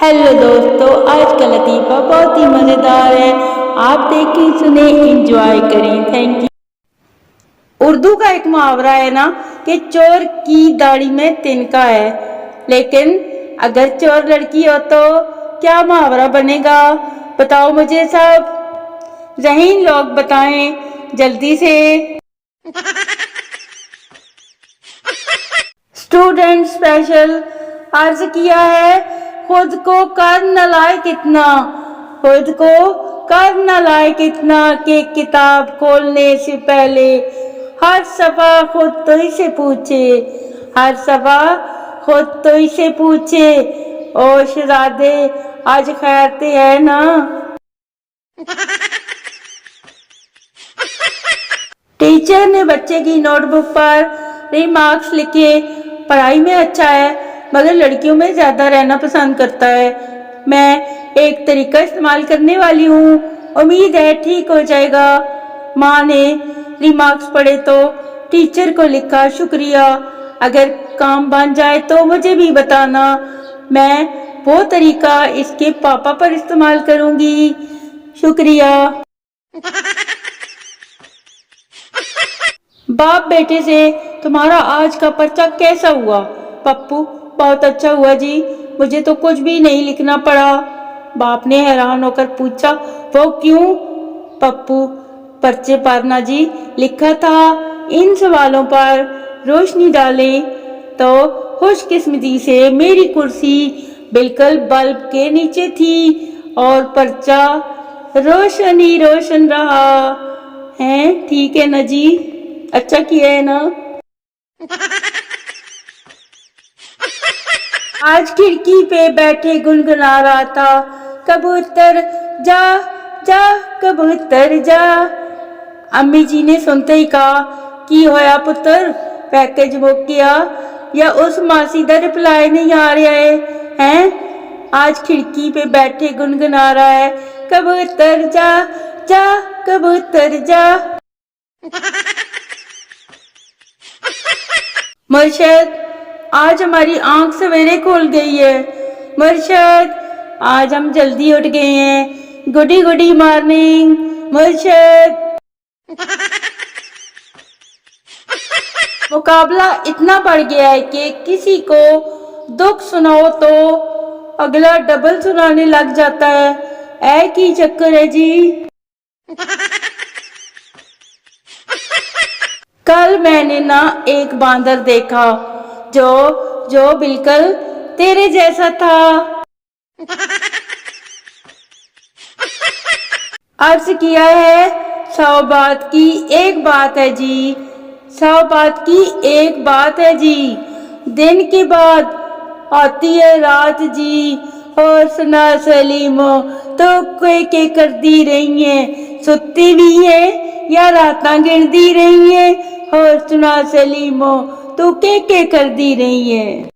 Hello दोस्तों, आज का लतीफ़ा बहुत ही मज़ेदार है। आप देखें, सुने, एंजॉय करें। Thank you. उर्दू का एक मुहावरा है ना कि चोर की दाढ़ी में तिनका है, लेकिन अगर चोर लड़की हो तो क्या मुहावरा बनेगा? बताओ मुझे सब। ज़हीन लोग बताएं जल्दी से। स्टूडेंट स्पेशल अर्ज किया है, खुद को कर न लाए कितना, खुद को कर न लाए कितना कि किताब खोलने से पहले हर सफा खुद तो ही से पूछे, हर सफा खुद तो ही से पूछे। ओ शहजादे, आज खैर ते है ना? टीचर ने बच्चे की नोटबुक पर रिमार्क्स लिखे, पढ़ाई में अच्छा है मगर लड़कियों में ज्यादा रहना पसंद करता है। मैं एक तरीका इस्तेमाल करने वाली हूँ, उम्मीद है ठीक हो जाएगा। माँ ने रिमार्क्स पढ़े तो टीचर को लिखा, शुक्रिया, अगर काम बन जाए तो मुझे भी बताना, मैं वो तरीका इसके पापा पर इस्तेमाल करूंगी, शुक्रिया। बाप बेटे से, तुम्हारा आज का पर्चा कैसा हुआ? पप्पू, बहुत अच्छा हुआ जी, मुझे तो कुछ भी नहीं लिखना पड़ा। बाप ने हैरान होकर पूछा, वो क्यों? पप्पू, पर्चे पर ना जी लिखा था, इन सवालों पर रोशनी डालें, तो खुशकिस्मती से मेरी कुर्सी बिल्कुल बल्ब के नीचे थी और पर्चा रोशन ही रोशन रहा है। ठीक है ना जी, अच्छा किया है ना? आज खिड़की पे बैठे गुनगुना रहा था, कबूतर जा जा कबूतर जा। अम्मी जी ने सुनते ही कहा, की होया पुत्र, पैकेज बुक किया या उस मासी दा रिप्लाई नहीं आ रहा है? हैं? आज खिड़की पे बैठे गुनगुना रहा है, कबूतर जा जा कबूतर जा। मुर्शद, आज हमारी आंख सवेरे खुल गई है। मुर्शद, आज हम जल्दी उठ गए हैं। गुडी गुडी मॉर्निंग मुर्शद। मुकाबला इतना बढ़ गया है कि किसी को दुख सुनाओ तो अगला डबल सुनाने लग जाता है। ऐ की चक्कर है जी। कल मैंने ना एक बांदर देखा जो बिल्कुल तेरे जैसा था। अर्ज किया है, 100 बात की एक बात है जी, 100 बात की एक बात है जी, दिन के बाद आती है रात जी, और सुना सलीमो तो के कर दी रही है, सुती भी है या रातां गिन दी रही है, और सुना सलीमो तू के कर दी रही है।